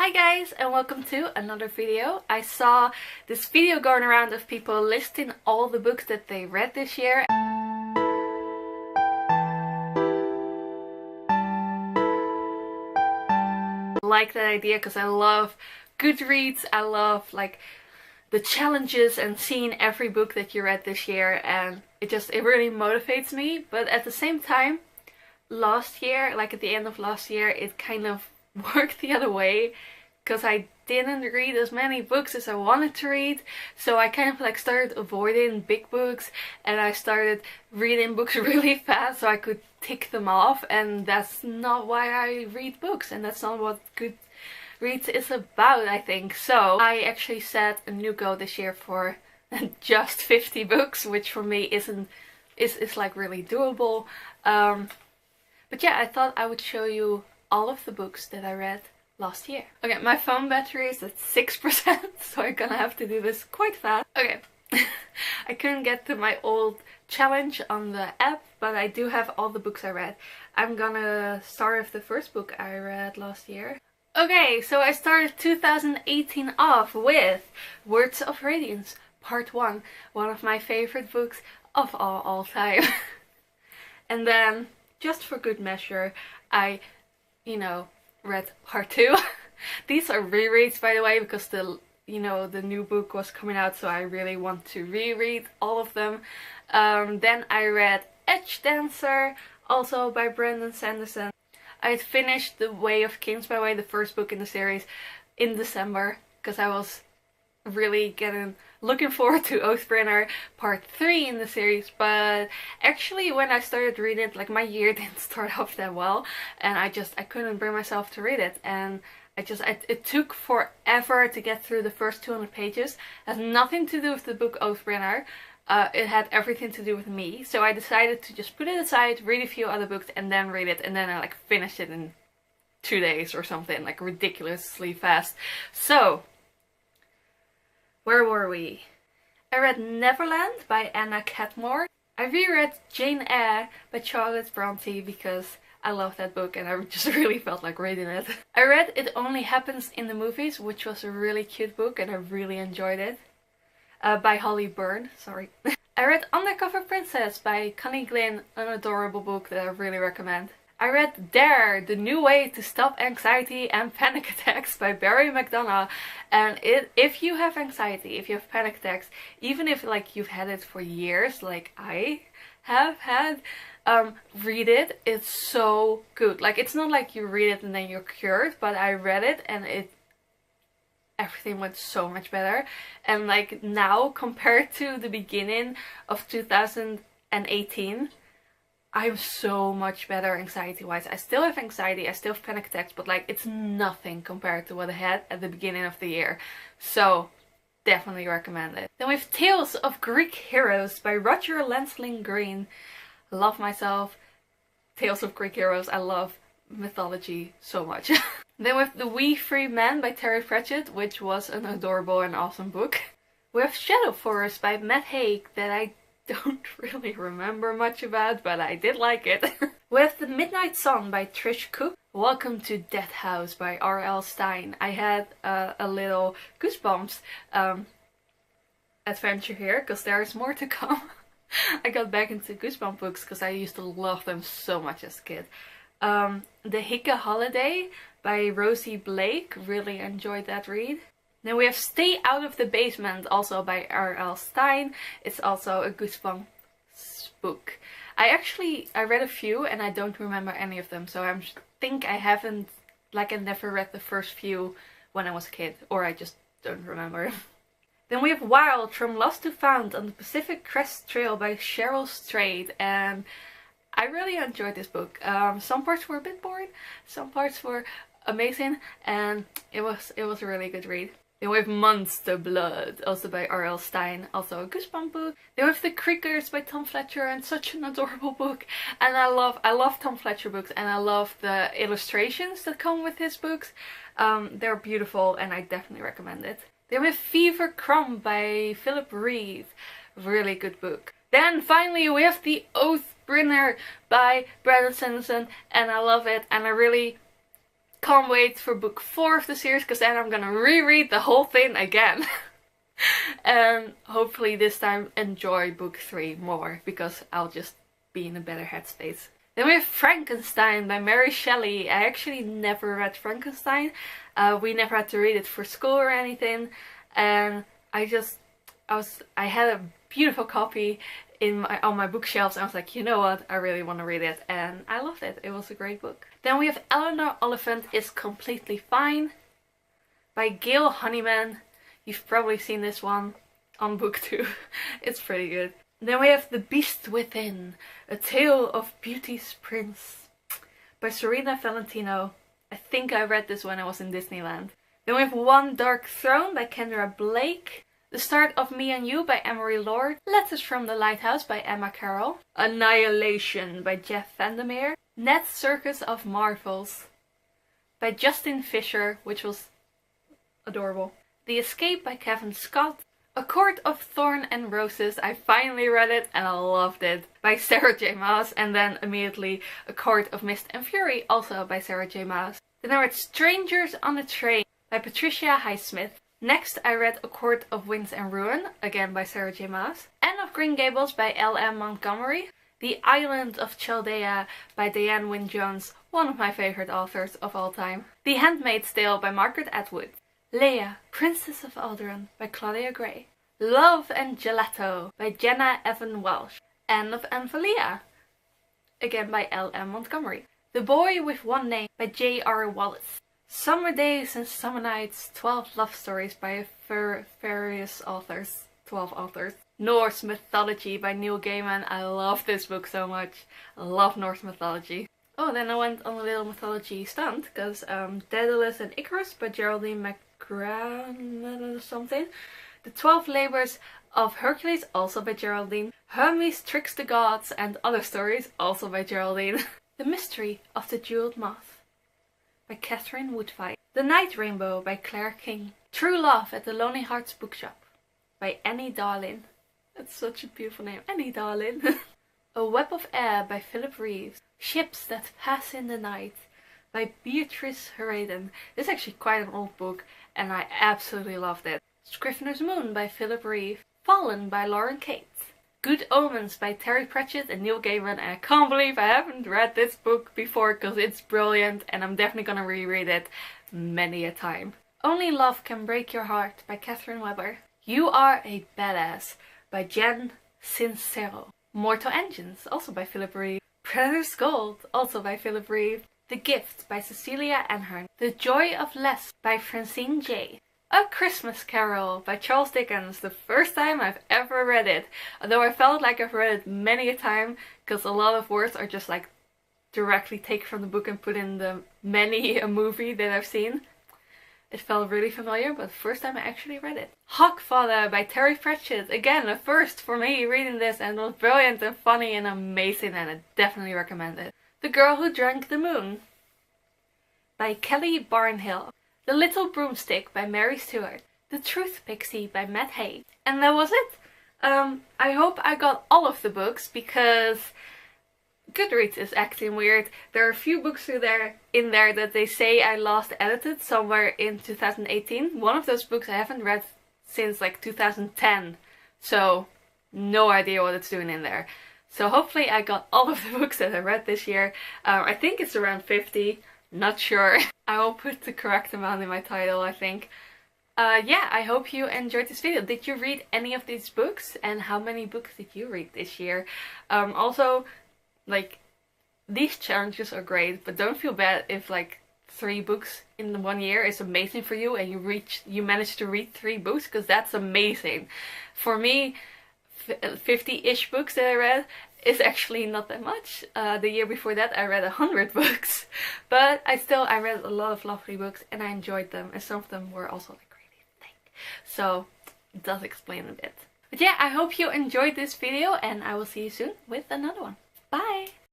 Hi guys, and welcome to another video. I saw this video going around of people listing all the books that they read this year. I like that idea because I love Goodreads. I love like the challenges and seeing every book that you read this year, and it really motivates me. But at the same time, last year, like at the end of last year, it kind of worked the other way because I didn't read as many books as I wanted to read. So I kind of like started avoiding big books and I started reading books really fast so I could tick them off, and that's not why I read books, and that's not what Goodreads is about, I think. So I actually set a new goal this year for just 50 books, which for me is like really doable. But yeah, I thought I would show you all of the books that I read last year. Okay, my phone battery is at 6%, so I'm gonna have to do this quite fast. Okay, I couldn't get to my old challenge on the app, but I do have all the books I read. I'm gonna start with the first book I read last year. Okay, so I started 2018 off with Words of Radiance, Part 1, one of my favorite books of all time. And then, just for good measure, I read Part 2. These are rereads, by the way, because the new book was coming out, so I really want to reread all of them. Then I read Edge Dancer, also by Brandon Sanderson. I had finished The Way of Kings, by the way, the first book in the series, in December, because I was really looking forward to Oathbringer Part 3 in the series. But actually when I started reading it, like, my year didn't start off that well, and I couldn't bring myself to read it, and it took forever to get through the first 200 pages. It has nothing to do with the book Oathbringer. It had everything to do with me, so I decided to just put it aside, read a few other books, and then read it, and then I like finished it in 2 days or something, like ridiculously fast. So where were we? I read Neverland by Anna Catmore. I reread Jane Eyre by Charlotte Bronte because I love that book and I just really felt like reading it. I read It Only Happens in the Movies, which was a really cute book and I really enjoyed it. By Holly Byrne, sorry. I read Undercover Princess by Connie Glynn, an adorable book that I really recommend. I read Dare, The New Way to Stop Anxiety and Panic Attacks by Barry McDonough. And if you have anxiety, if you have panic attacks, even if like you've had it for years, like I have had, read it. It's so good. Like, it's not like you read it and then you're cured, but I read it and everything went so much better. And like now, compared to the beginning of 2018, I'm so much better anxiety-wise. I still have anxiety, I still have panic attacks, but like it's nothing compared to what I had at the beginning of the year. So definitely recommend it. Then we have Tales of Greek Heroes by Roger Lansling Green. Love myself Tales of Greek Heroes. I love mythology so much. Then we have The Wee Free Man by Terry Pratchett, which was an adorable and awesome book. We have Shadow Forest by Matt Haig, that I don't really remember much about, but I did like it. We have The Midnight Sun by Trish Cook. Welcome to Death House by R.L. Stine. I had a little Goosebumps adventure here, because there is more to come. I got back into Goosebumps books because I used to love them so much as a kid. The Hika Holiday by Rosie Blake. Really enjoyed that read. Then we have Stay Out of the Basement, also by R.L. Stine. It's also a Goosebumps book. I read a few and I don't remember any of them, so I think I haven't, like, I never read the first few when I was a kid, or I just don't remember. Then we have Wild, From Lost to Found on the Pacific Crest Trail by Cheryl Strayed, and I really enjoyed this book. Some parts were a bit boring, some parts were amazing, and it was a really good read. Then we have Monster Blood, also by R.L. Stine, also a Goosebumps book. Then we have The Creakers by Tom Fletcher, and such an adorable book. And I love Tom Fletcher books, and I love the illustrations that come with his books. They're beautiful, and I definitely recommend it. Then we have Fever Crumb by Philip Reeve, really good book. Then finally we have The Oathbringer by Brandon Sanderson, and I love it, and I really Can't wait for book 4 of the series, because then I'm gonna reread the whole thing again. And hopefully this time enjoy book 3 more, because I'll just be in a better headspace. Then we have Frankenstein by Mary Shelley. I actually never read Frankenstein. We never had to read it for school or anything. And I had a beautiful copy on my bookshelves, and I was like, you know what, I really want to read it, and I loved it. It was a great book. Then we have Eleanor Oliphant is Completely Fine by Gail Honeyman. You've probably seen this one on book 2. It's pretty good. Then we have The Beast Within, A Tale of Beauty's Prince by Serena Valentino. I think I read this when I was in Disneyland. Then we have One Dark Throne by Kendra Blake. The Start of Me and You by Emery Lord. Letters from the Lighthouse by Emma Carroll. Annihilation by Jeff Vandermeer. Ned's Circus of Marvels by Justin Fisher, which was adorable. The Escape by Kevin Scott. A Court of Thorn and Roses. I finally read it and I loved it, by Sarah J Maas. And then immediately A Court of Mist and Fury, also by Sarah J Maas. Then I read Strangers on a Train by Patricia Highsmith. Next I read A Court of Winds and Ruin, again by Sarah J Maas. Anne of Green Gables by L.M. Montgomery. The Island of Chaldea by Diane Wynne Jones, one of my favorite authors of all time. The Handmaid's Tale by Margaret Atwood. Leia, Princess of Alderaan by Claudia Gray. Love and Gelato by Jenna Evan Welsh. Anne of Anvalia, again by L.M. Montgomery. The Boy with One Name by J.R. Wallace. Summer Days and Summer Nights, 12 Love Stories by various authors. 12 authors. Norse Mythology by Neil Gaiman. I love this book so much. I love Norse mythology. Oh, then I went on a little mythology stunt, because Daedalus and Icarus by Geraldine McGrath or something. The 12 Labors of Hercules, also by Geraldine. Hermes Tricks the Gods and Other Stories, also by Geraldine. The Mystery of the Jeweled Moth by Catherine Woodfight. The Night Rainbow by Claire King. True Love at the Lonely Hearts Bookshop by Annie Darlin. That's such a beautiful name, Annie Darlin. A Web of Air by Philip Reeves. Ships That Pass in the Night by Beatrice Harraden. This is actually quite an old book and I absolutely loved it. Scrivener's Moon by Philip Reeves. Fallen by Lauren Cates. Good Omens by Terry Pratchett and Neil Gaiman, and I can't believe I haven't read this book before, because it's brilliant and I'm definitely gonna reread it many a time. Only Love Can Break Your Heart by Catherine Weber. You Are a Badass by Jen Sincero. Mortal Engines, also by Philip Reeves. Predator's Gold, also by Philip Reeves. The Gift by Cecilia Ahern. The Joy of Less by Francine J. A Christmas Carol by Charles Dickens, the first time I've ever read it. Although I felt like I've read it many a time, because a lot of words are just like directly taken from the book and put in the many a movie that I've seen. It felt really familiar, but the first time I actually read it. Hogfather by Terry Pratchett. Again, a first for me reading this, and it was brilliant and funny and amazing, and I definitely recommend it. The Girl Who Drank the Moon by Kelly Barnhill. The Little Broomstick by Mary Stewart. The Truth Pixie by Matt Haig. And that was it. I hope I got all of the books, because Goodreads is acting weird. There are a few books in there that they say I last edited somewhere in 2018. One of those books I haven't read since like 2010. So no idea what it's doing in there. So hopefully I got all of the books that I read this year. I think it's around 50. Not sure. I will put the correct amount in my title, I think. Yeah, I hope you enjoyed this video. Did you read any of these books? And how many books did you read this year? Also, like, these challenges are great, but don't feel bad if like 3 books in 1 year is amazing for you and you manage to read 3 books, because that's amazing. For me, 50-ish books that I read is actually not that much. The year before that I read 100 books, but I read a lot of lovely books and I enjoyed them, and some of them were also like really thick, so it does explain a bit. But yeah, I hope you enjoyed this video and I will see you soon with another one. Bye!